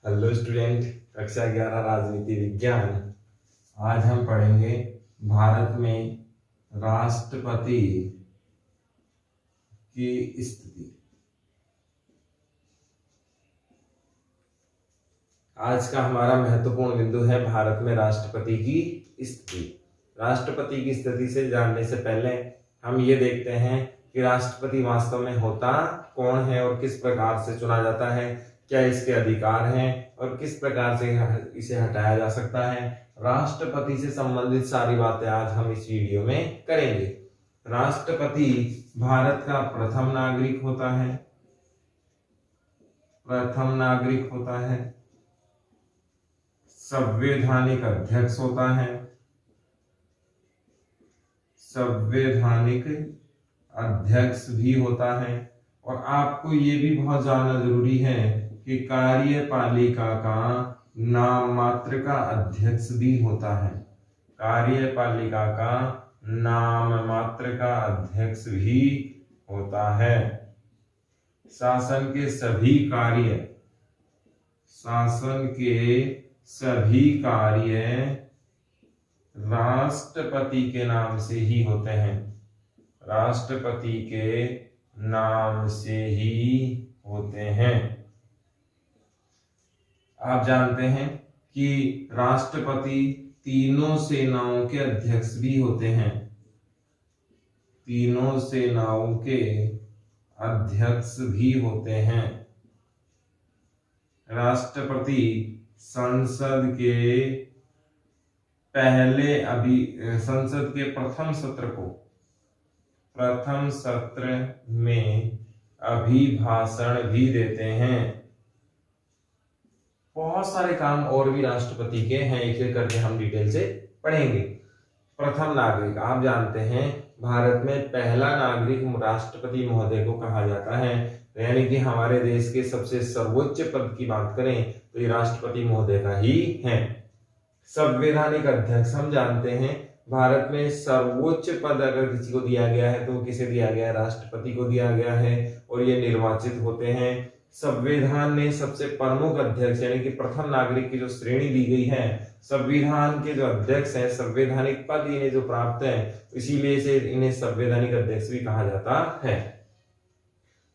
Hello student, कक्षा 11 राजनीति विज्ञान। आज हम पढ़ेंगे भारत में राष्ट्रपति की स्थिति। आज का हमारा महत्वपूर्ण बिंदु है भारत में राष्ट्रपति की स्थिति। राष्ट्रपति की स्थिति से जानने से पहले हम ये देखते हैं कि राष्ट्रपति वास्तव में होता कौन है और किस प्रकार से चुना जाता है, क्या इसके अधिकार हैं और किस प्रकार से इसे हटाया जा सकता है। राष्ट्रपति से संबंधित सारी बातें आज हम इस वीडियो में करेंगे। राष्ट्रपति भारत का प्रथम नागरिक होता है। संवैधानिक अध्यक्ष होता है। संवैधानिक अध्यक्ष भी होता है। और आपको ये भी बहुत जानना जरूरी है कि कार्यपालिका का नाम मात्र का अध्यक्ष भी होता है। कार्यपालिका का नाम मात्र का अध्यक्ष भी होता है। शासन के सभी कार्य राष्ट्रपति के नाम से ही होते हैं। राष्ट्रपति के नाम से ही होते हैं। आप जानते हैं कि राष्ट्रपति तीनों सेनाओं के अध्यक्ष भी होते हैं। तीनों सेनाओं के अध्यक्ष भी होते हैं। राष्ट्रपति संसद के प्रथम सत्र में अभिभाषण भी देते हैं। बहुत सारे काम और भी राष्ट्रपति के हैं, एक एक करके हम डिटेल से पढ़ेंगे। प्रथम नागरिक, आप जानते हैं भारत में पहला नागरिक राष्ट्रपति महोदय को कहा जाता है। यानी कि हमारे देश के सबसे सर्वोच्च पद की बात करें तो ये राष्ट्रपति महोदय का ही है। संवैधानिक अध्यक्ष, हम जानते हैं भारत में सर्वोच्च पद अगर किसी को दिया गया है तो किसे दिया गया है? राष्ट्रपति को दिया गया है और ये निर्वाचित होते हैं। संविधान ने सबसे प्रमुख अध्यक्ष यानी कि प्रथम नागरिक की जो श्रेणी दी गई है, संविधान के जो अध्यक्ष हैं, संवैधानिक पद इन्हें जो प्राप्त है, इसीलिए से इन्हें संवैधानिक अध्यक्ष भी कहा जाता है।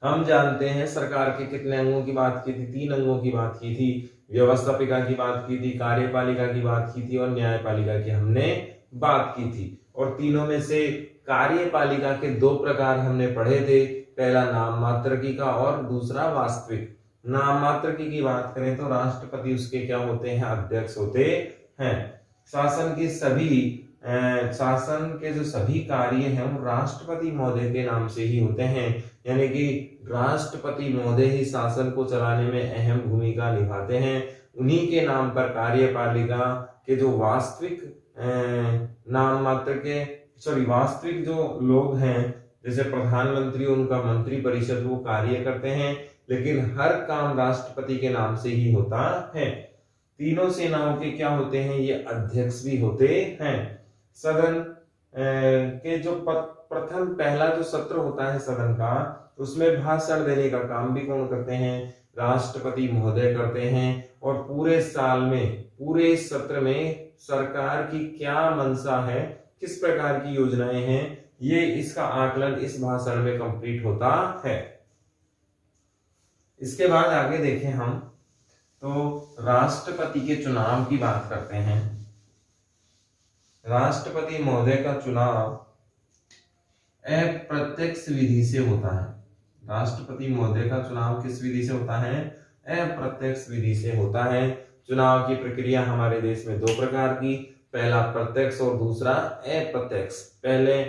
हम जानते हैं सरकार के कितने अंगों की बात की थी? 3 अंगों की बात की थी। व्यवस्थापिका की बात की थी, कार्यपालिका की बात की थी और न्यायपालिका की हमने बात की थी। और तीनों में से कार्यपालिका के 2 प्रकार हमने पढ़े थे, पहला नाम मात्र की का और दूसरा वास्तविक। नाम मात्र की बात करें तो राष्ट्रपति उसके क्या होते हैं? अध्यक्ष होते हैं। शासन के जो सभी कार्य हैं वो राष्ट्रपति महोदय के नाम से ही होते हैं। यानी कि राष्ट्रपति महोदय ही शासन को चलाने में अहम भूमिका निभाते हैं। उन्हीं के नाम पर कार्यपालिका के जो वास्तविक वास्तविक जो लोग हैं, जैसे प्रधानमंत्री, उनका मंत्री परिषद, वो कार्य करते हैं, लेकिन हर काम राष्ट्रपति के नाम से ही होता है। तीनों सेनाओं के क्या होते हैं? ये अध्यक्ष भी होते हैं। सदन के जो पहला जो सत्र होता है सदन का, उसमें भाषण देने का काम भी कौन करते हैं? राष्ट्रपति महोदय करते हैं। और पूरे साल में, पूरे सत्र में सरकार की क्या मंशा है, किस प्रकार की योजनाएं हैं, ये इसका आकलन इस भाषण में कंप्लीट होता है। इसके बाद आगे देखें हम तो राष्ट्रपति के चुनाव की बात करते हैं। राष्ट्रपति महोदय का चुनाव अप्रत्यक्ष विधि से होता है। राष्ट्रपति महोदय का चुनाव किस विधि से होता है? अप्रत्यक्ष विधि से होता है। चुनाव की प्रक्रिया हमारे देश में 2 प्रकार की, पहला प्रत्यक्ष और दूसरा अप्रत्यक्ष। पहले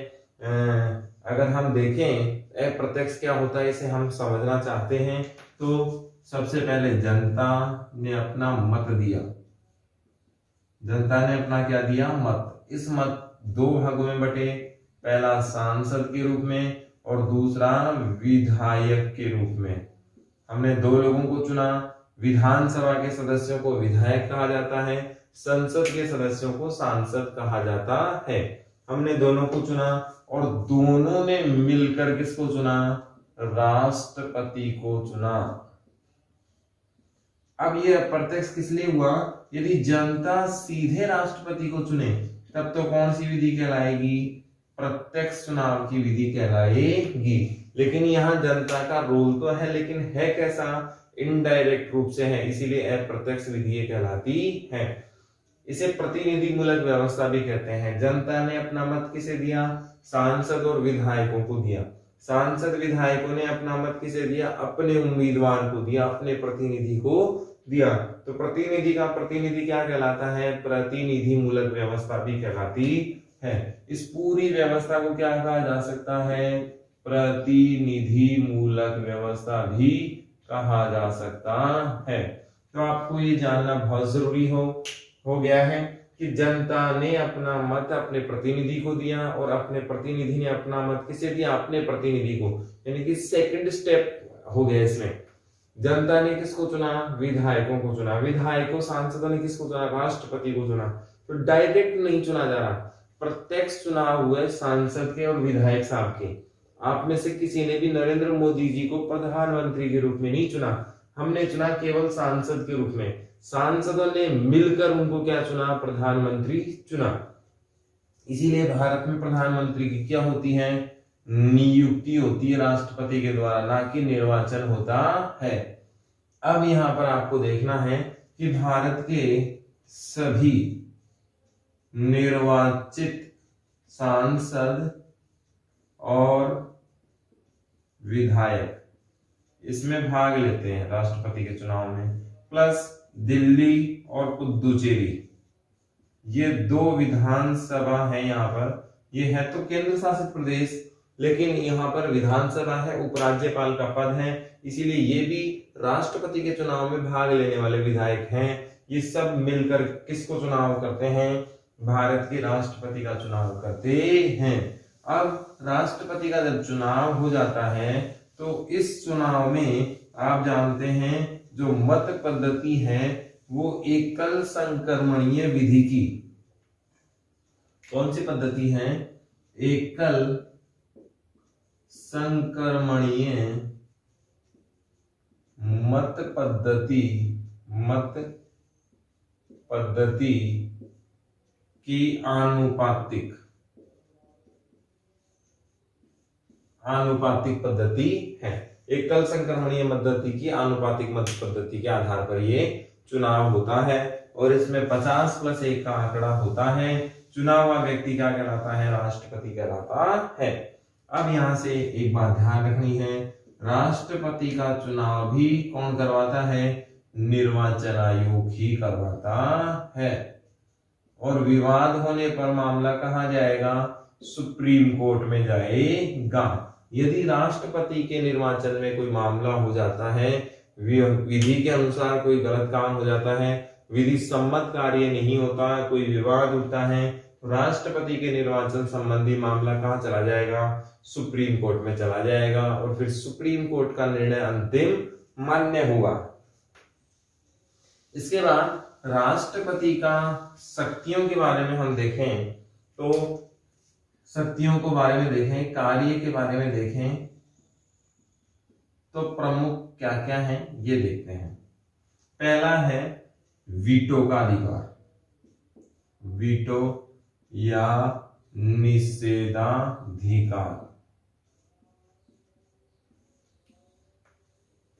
अगर हम देखें अप्रत्यक्ष क्या होता है, इसे हम समझना चाहते हैं तो सबसे पहले जनता ने अपना मत दिया। जनता ने अपना क्या दिया? मत। इस मत 2 भागों में बटे, पहला सांसद के रूप में और दूसरा विधायक के रूप में। हमने 2 लोगों को चुना। विधानसभा के सदस्यों को विधायक कहा जाता है, संसद के सदस्यों को सांसद कहा जाता है। हमने दोनों को चुना और दोनों ने मिलकर किसको चुना? राष्ट्रपति को चुना। अब ये अप्रत्यक्ष किस लिए हुआ? यदि जनता सीधे राष्ट्रपति को चुने तब तो कौन सी विधि कहलाएगी? प्रत्यक्ष चुनाव की विधि कहलाएगी। लेकिन यहाँ जनता का रोल तो है, लेकिन है कैसा? इनडायरेक्ट रूप से है, इसीलिए अप्रत्यक्ष विधि कहलाती है। इसे प्रतिनिधि मूलक व्यवस्था भी कहते हैं। जनता ने अपना मत किसे दिया? सांसद और विधायकों को दिया। सांसद विधायकों ने अपना मत किसे दिया? अपने उम्मीदवार को दिया, अपने प्रतिनिधि को दिया। तो प्रतिनिधि का प्रतिनिधि क्या कहलाता है? प्रतिनिधि मूलक व्यवस्था भी कहलाती है। इस पूरी व्यवस्था को क्या कहा जा सकता है? प्रतिनिधि मूलक व्यवस्था भी कहा जा सकता है। तो आपको ये जानना बहुत जरूरी हो गया है कि जनता ने अपना मत अपने प्रतिनिधि को दिया और अपने प्रतिनिधि ने अपना मत किसे दिया? अपने प्रतिनिधि को। यानी कि सेकंड स्टेप हो गया इसमें। जनता ने किसको चुना? विधायकों को चुना। विधायकों सांसदों ने किसको चुना? राष्ट्रपति को चुना। तो डायरेक्ट नहीं चुना जा रहा, प्रत्यक्ष चुनाव हुए सांसद के और विधायक साहब के। आप में से किसी ने भी नरेंद्र मोदी जी को प्रधानमंत्री के रूप में नहीं चुना, हमने चुना केवल सांसद के रूप में। सांसदों ने मिलकर उनको क्या चुना? प्रधानमंत्री चुना। इसीलिए भारत में प्रधानमंत्री की क्या होती है? नियुक्ति होती है राष्ट्रपति के द्वारा, ना कि निर्वाचन होता है। अब यहां पर आपको देखना है कि भारत के सभी निर्वाचित सांसद और विधायक इसमें भाग लेते हैं राष्ट्रपति के चुनाव में, प्लस दिल्ली और पुदुचेरी, ये दो विधानसभा है। यहाँ पर ये है तो केंद्र शासित प्रदेश, लेकिन यहाँ पर विधानसभा है, उपराज्यपाल का पद है, इसीलिए ये भी राष्ट्रपति के चुनाव में भाग लेने वाले विधायक हैं। ये सब मिलकर किसको चुनाव करते हैं? भारत के राष्ट्रपति का चुनाव करते हैं। अब राष्ट्रपति का जब चुनाव हो जाता है तो इस चुनाव में आप जानते हैं जो मत पद्धति है वो एकल संक्रमणीय विधि की। कौन सी पद्धति है? एकल संक्रमणीय मत पद्धति की आनुपातिक पद्धति है। एकल संक्रमणीय पद्धति की आनुपातिक मत पद्धति के आधार पर ये चुनाव होता है और इसमें 50+1 का आंकड़ा होता है। चुनाव हुआ व्यक्ति क्या कहलाता है? राष्ट्रपति कहलाता है। अब यहां से एक बात ध्यान रखनी है, राष्ट्रपति का चुनाव भी कौन करवाता है? निर्वाचन आयोग ही करवाता है। और विवाद होने पर मामला कहां जाएगा? सुप्रीम कोर्ट में जाएगा। यदि राष्ट्रपति के निर्वाचन में कोई मामला हो जाता है, विधि के अनुसार कोई गलत काम हो जाता है, विधि सम्मत कार्य नहीं होता है, कोई विवाद उठता है, तो राष्ट्रपति के निर्वाचन संबंधी मामला कहां चला जाएगा? सुप्रीम कोर्ट में चला जाएगा और फिर सुप्रीम कोर्ट का निर्णय अंतिम मान्य होगा। इसके बाद राष्ट्रपति का शक्तियों के बारे में हम देखें तो शक्तियों को बारे में देखें, कार्य के बारे में देखें तो प्रमुख क्या क्या है ये देखते हैं। पहला है वीटो का अधिकार, वीटो या निषेधाधिकार।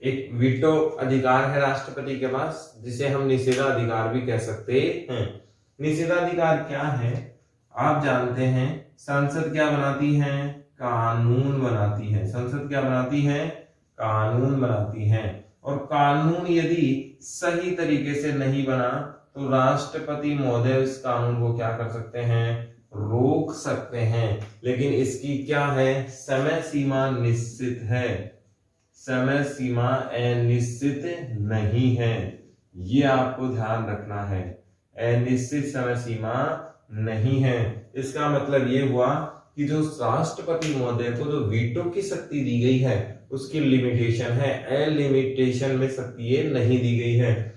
एक वीटो अधिकार है राष्ट्रपति के पास, जिसे हम निषेधाधिकार भी कह सकते हैं। निषेधाधिकार क्या है? आप जानते हैं संसद क्या बनाती है? कानून बनाती है। संसद क्या बनाती है? कानून बनाती है। और कानून यदि सही तरीके से नहीं बना तो राष्ट्रपति महोदय इस कानून को क्या कर सकते हैं? रोक सकते हैं। लेकिन इसकी क्या है? समय सीमा निश्चित है, समय सीमा अनिश्चित नहीं है। ये आपको ध्यान रखना है, अनिश्चित समय सीमा नहीं है। इसका मतलब ये हुआ कि जो राष्ट्रपति महोदय को जो वीटो की शक्ति दी गई है उसकी लिमिटेशन है, अलिमिटेशन में शक्ति ये नहीं दी गई है।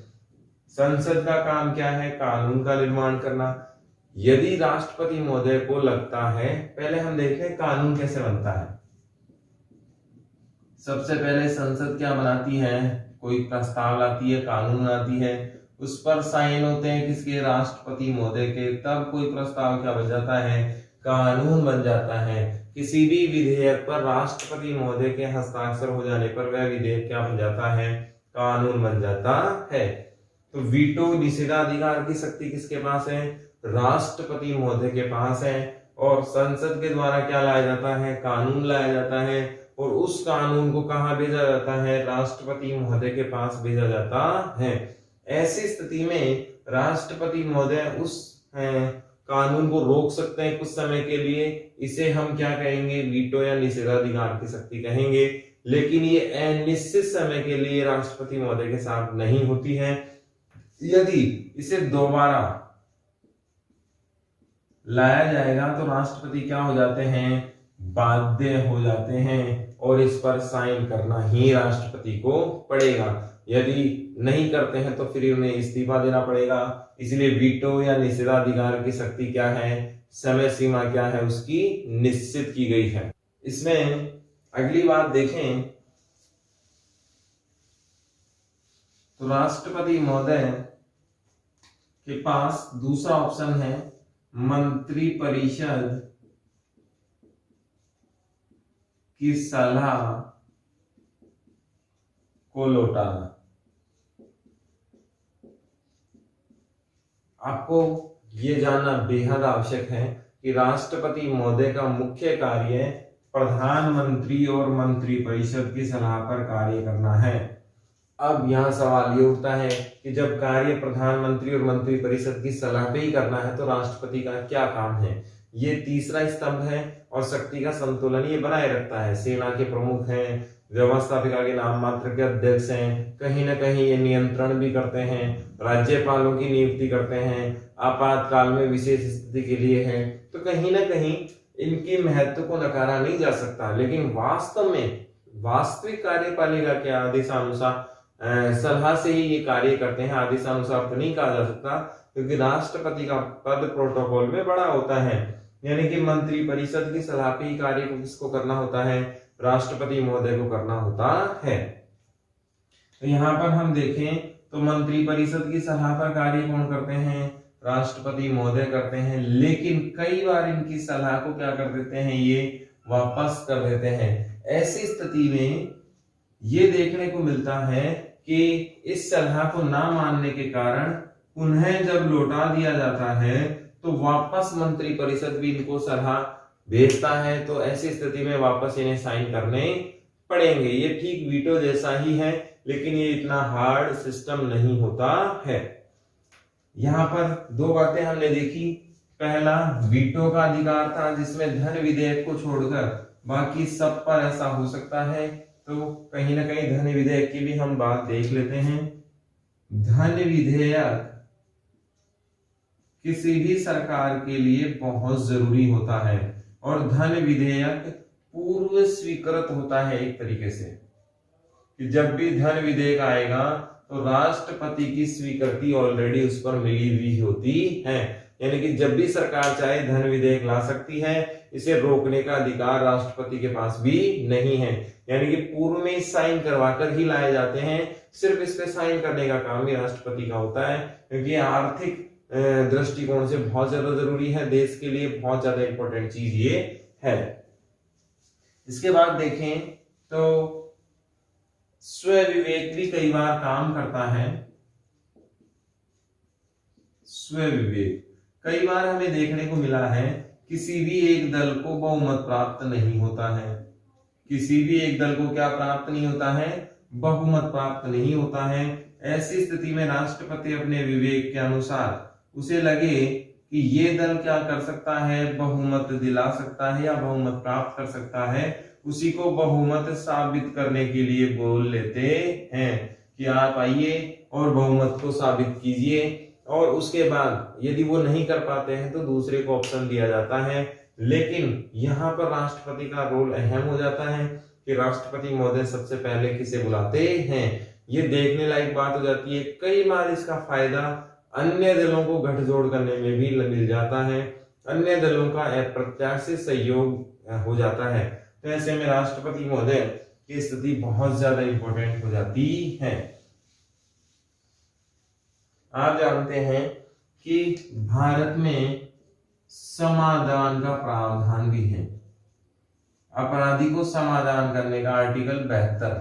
संसद का काम क्या है? कानून का निर्माण करना। यदि राष्ट्रपति महोदय को लगता है, पहले हम देखें कानून कैसे बनता है। सबसे पहले संसद क्या बनाती है? कोई प्रस्ताव लाती है, कानून आती है, उस पर साइन होते हैं किसके, राष्ट्रपति महोदय के, तब कोई प्रस्ताव क्या बन जाता है, कानून बन जाता है। किसी भी विधेयक पर राष्ट्रपति महोदय के हस्ताक्षर हो जाने पर वह विधेयक क्या बन जाता है, कानून बन जाता है। तो वीटो निषेधाधिकार की शक्ति किसके पास है, राष्ट्रपति महोदय के पास है, और संसद के द्वारा क्या लाया जाता है, कानून लाया जाता है, और उस कानून को कहां भेजा जाता है, राष्ट्रपति महोदय के पास भेजा जाता है। ऐसी स्थिति में राष्ट्रपति महोदय उस कानून को रोक सकते हैं कुछ समय के लिए, इसे हम क्या कहेंगे, वीटो या निषेधाधिकार की शक्ति कहेंगे। लेकिन ये अनिश्चित समय के लिए राष्ट्रपति महोदय के साथ नहीं होती है। यदि इसे दोबारा लाया जाएगा तो राष्ट्रपति क्या हो जाते हैं, बाध्य हो जाते हैं, और इस पर साइन करना ही राष्ट्रपति को पड़ेगा। यदि नहीं करते हैं तो फिर उन्हें इस्तीफा देना पड़ेगा। इसलिए वीटो या निषेधाधिकार की शक्ति क्या है, समय सीमा क्या है, उसकी निश्चित की गई है। इसमें अगली बात देखें तो राष्ट्रपति महोदय के पास दूसरा ऑप्शन है मंत्रिपरिषद की सलाह को लौटाना। आपको ये जानना बेहद आवश्यक है कि राष्ट्रपति महोदय का मुख्य कार्य प्रधानमंत्री और मंत्रिपरिषद की सलाह पर कार्य करना है। अब यहाँ सवाल ये उठता है कि जब कार्य प्रधानमंत्री और मंत्रिपरिषद की सलाह पे ही करना है तो राष्ट्रपति का क्या काम है। ये तीसरा स्तंभ है और शक्ति का संतुलन ये बनाए रखता है। सेना के प्रमुख हैं, व्यवस्थापिका के नाम मात्र के अध्यक्ष हैं, कहीं ना कहीं ये नियंत्रण भी करते हैं, राज्यपालों की नियुक्ति करते हैं, आपातकाल में विशेष स्थिति के लिए है, तो कहीं ना कहीं इनकी महत्व को नकारा नहीं जा सकता। लेकिन वास्तव में वास्तविक कार्यपालिका के आदेशानुसार सलाह से ही ये कार्य करते हैं, आदेशानुसार तो नहीं कहा जा सकता, क्योंकि राष्ट्रपति का पद प्रोटोकॉल में बड़ा होता है। यानी कि मंत्रिपरिषद की सलाह पे ही कार्य को किसको करना होता है, राष्ट्रपति महोदय को करना होता है। तो यहाँ पर हम देखें तो मंत्रिपरिषद की सलाह पर कार्य कौन करते हैं, राष्ट्रपति महोदय करते हैं। लेकिन कई बार इनकी सलाह को क्या कर देते हैं, ये वापस कर देते हैं। ऐसी स्थिति में ये देखने को मिलता है कि इस सलाह को ना मानने के कारण उन्हें जब लौटा दिया जाता है तो वापस मंत्रिपरिषद भी इनको सलाह भेजता है। तो ऐसी स्थिति में वापस इन्हें साइन करने पड़ेंगे। ये ठीक वीटो जैसा ही है, लेकिन ये इतना हार्ड सिस्टम नहीं होता है। यहाँ पर दो बातें हमने देखी। पहला, वीटो का अधिकार था जिसमें धन विधेयक को छोड़कर बाकी सब पर ऐसा हो सकता है। तो कहीं ना कहीं धन विधेयक की भी हम बात देख लेते हैं। धन विधेयक किसी भी सरकार के लिए बहुत जरूरी होता है और धन विधेयक पूर्व स्वीकृत होता है एक तरीके से, कि जब भी धन विधेयक आएगा तो राष्ट्रपति की स्वीकृति ऑलरेडी उस पर मिली हुई होती है। यानी कि जब भी सरकार चाहे धन विधेयक ला सकती है, इसे रोकने का अधिकार राष्ट्रपति के पास भी नहीं है। यानी कि पूर्व में साइन करवाकर ही लाए जाते हैं। सिर्फ इस पे साइन करने का काम भी राष्ट्रपति का होता है, क्योंकि आर्थिक दृष्टिकोण से बहुत ज्यादा जरूरी है, देश के लिए बहुत ज्यादा इंपॉर्टेंट चीज ये है। इसके बाद देखें तो स्वविवेक भी कई बार काम करता है। स्वविवेक कई बार हमें देखने को मिला है किसी भी एक दल को बहुमत प्राप्त नहीं होता है। किसी भी एक दल को क्या प्राप्त नहीं होता है, बहुमत प्राप्त नहीं होता है। ऐसी स्थिति में राष्ट्रपति अपने विवेक के अनुसार उसे लगे कि ये दल क्या कर सकता है, बहुमत दिला सकता है या बहुमत प्राप्त कर सकता है, उसी को बहुमत साबित करने के लिए बोल लेते हैं कि आप आइए और बहुमत को साबित कीजिए। और उसके बाद यदि वो नहीं कर पाते हैं तो दूसरे को ऑप्शन दिया जाता है। लेकिन यहाँ पर राष्ट्रपति का रोल अहम हो जाता है कि राष्ट्रपति महोदय सबसे पहले किसे बुलाते हैं। ये देखने लायक बात हो जाती है। कई बार इसका फायदा अन्य दलों को गठजोड़ करने में भी मिल जाता है, अन्य दलों का अप्रत्याशित सहयोग हो जाता है। तो ऐसे में राष्ट्रपति महोदय की स्थिति बहुत ज्यादा इंपॉर्टेंट हो जाती है। आप जानते हैं कि भारत में समाधान का प्रावधान भी है। अपराधी को समाधान करने का आर्टिकल 72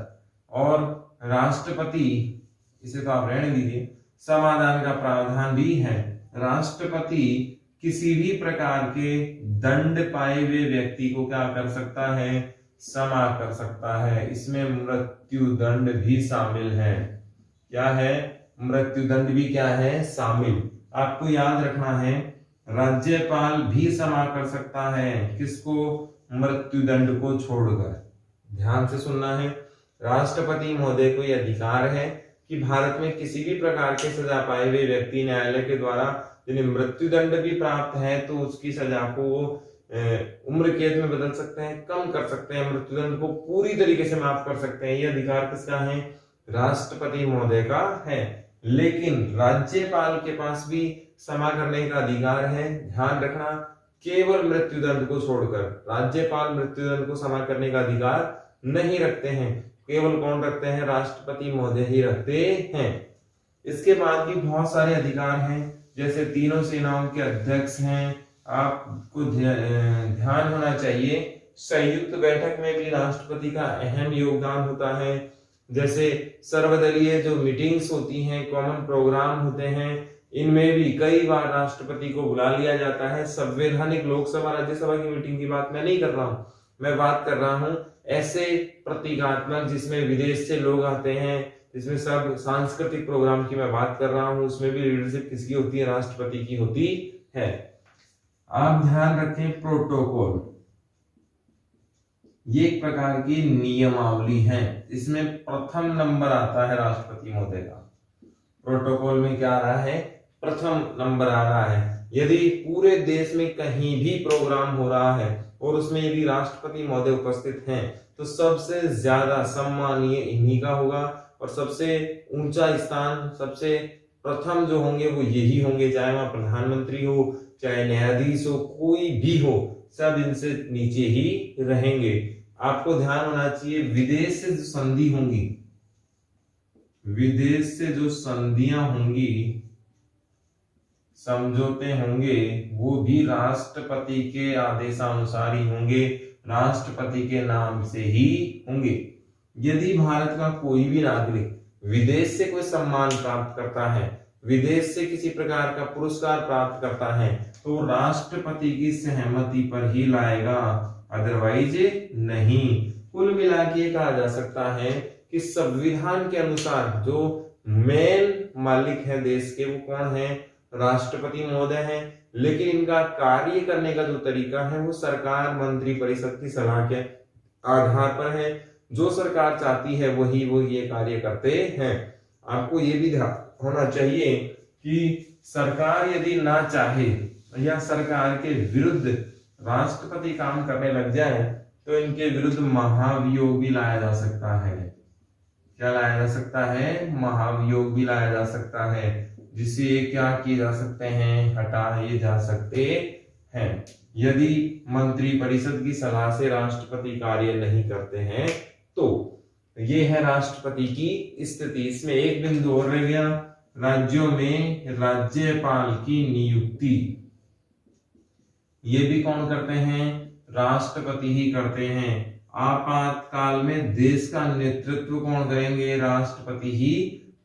और राष्ट्रपति, इसे तो आप रहने दीजिए, समाधान का प्रावधान भी है। राष्ट्रपति किसी भी प्रकार के दंड पाए हुए व्यक्ति को क्या कर सकता है, क्षमा कर सकता है। इसमें मृत्यु दंड भी शामिल है। क्या है, मृत्यु दंड भी क्या है, शामिल। आपको याद रखना है, राज्यपाल भी क्षमा कर सकता है, किसको, मृत्यु दंड को छोड़कर। ध्यान से सुनना है, राष्ट्रपति महोदय को यह अधिकार है कि भारत में किसी भी प्रकार के सजा पाए हुए व्यक्ति न्यायालय के द्वारा जिन्हें मृत्यु दंड भी प्राप्त है तो उसकी सजा को उम्र कैद में बदल सकते हैं, कम कर सकते हैं, मृत्यु दंड को पूरी तरीके से माफ कर सकते हैं। यह अधिकार किसका है, राष्ट्रपति महोदय का है। लेकिन राज्यपाल के पास भी क्षमा करने का अधिकार है। ध्यान रखना, केवल मृत्यु दंड को छोड़कर राज्यपाल मृत्यु दंड को क्षमा करने का अधिकार नहीं रखते हैं। केवल कौन रखते हैं, राष्ट्रपति महोदय ही रखते हैं। इसके बाद भी बहुत सारे अधिकार हैं, जैसे तीनों सेनाओं के अध्यक्ष हैं। आपको ध्यान होना चाहिए, संयुक्त बैठक में भी राष्ट्रपति का अहम योगदान होता है। जैसे सर्वदलीय जो मीटिंग्स होती हैं, कॉमन प्रोग्राम होते हैं, इनमें भी कई बार राष्ट्रपति को बुला लिया जाता है। संवैधानिक लोकसभा राज्यसभा की मीटिंग की बात मैं नहीं कर रहा हूं, मैं बात कर रहा हूं ऐसे प्रतीकात्मक जिसमें विदेश से लोग आते हैं, जिसमें सब सांस्कृतिक प्रोग्राम की मैं बात कर रहा हूं। उसमें भी लीडरशिप किसकी होती है, राष्ट्रपति की होती है। आप ध्यान रखें, प्रोटोकॉल ये एक प्रकार की नियमावली है, इसमें प्रथम नंबर आता है राष्ट्रपति महोदय का। प्रोटोकॉल में क्या आ रहा है, प्रथम नंबर आ रहा है। यदि पूरे देश में कहीं भी प्रोग्राम हो रहा है और उसमें यदि राष्ट्रपति महोदय उपस्थित हैं तो सबसे ज्यादा सम्मानीय इन्हीं का होगा और सबसे ऊंचा स्थान, सबसे प्रथम जो होंगे वो यही होंगे, चाहे वहां प्रधानमंत्री हो, चाहे न्यायाधीश हो, कोई भी हो, सब इनसे नीचे ही रहेंगे। आपको ध्यान होना चाहिए, विदेश से जो संधि होंगी, विदेश से जो संधियां होंगी, समझौते होंगे, वो भी राष्ट्रपति के आदेशानुसार ही होंगे, राष्ट्रपति के नाम से ही होंगे। यदि भारत का कोई भी नागरिक विदेश से कोई सम्मान प्राप्त करता है, विदेश से किसी प्रकार का पुरस्कार प्राप्त करता है, तो राष्ट्रपति की सहमति पर ही लाएगा, अदरवाइज नहीं। कुल मिला के कहा जा सकता है कि संविधान के अनुसार जो मेन मालिक है देश के, वो कौन है, राष्ट्रपति महोदय हैं। लेकिन इनका कार्य करने का जो तरीका है वो सरकार मंत्री परिषद की सलाह के आधार पर है। जो सरकार चाहती है वही वो ये कार्य करते हैं। आपको ये भी ध्यान होना चाहिए कि सरकार यदि ना चाहे या सरकार के विरुद्ध राष्ट्रपति काम करने लग जाए तो इनके विरुद्ध महाभियोग भी लाया जा सकता है। क्या लाया जा सकता है, महाभियोग भी लाया जा सकता है, जिसे क्या किए जा सकते हैं, हटाए जा सकते हैं। यदि मंत्री परिषद की सलाह से राष्ट्रपति कार्य नहीं करते हैं तो ये है राष्ट्रपति की स्थिति। इसमें एक बिंदु और रह गया, राज्यों में राज्यपाल की नियुक्ति। ये भी कौन करते हैं, राष्ट्रपति ही करते हैं। आपातकाल में देश का नेतृत्व कौन करेंगे, राष्ट्रपति ही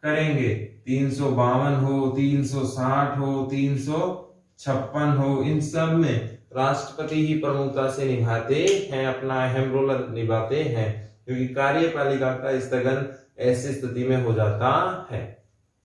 करेंगे। 352 हो, 360 हो, 356 हो, इन सब में राष्ट्रपति ही प्रमुखता से निभाते हैं, अपना अहम रोल निभाते हैं, क्योंकि कार्यपालिका का स्थगन ऐसी स्थिति में हो जाता है।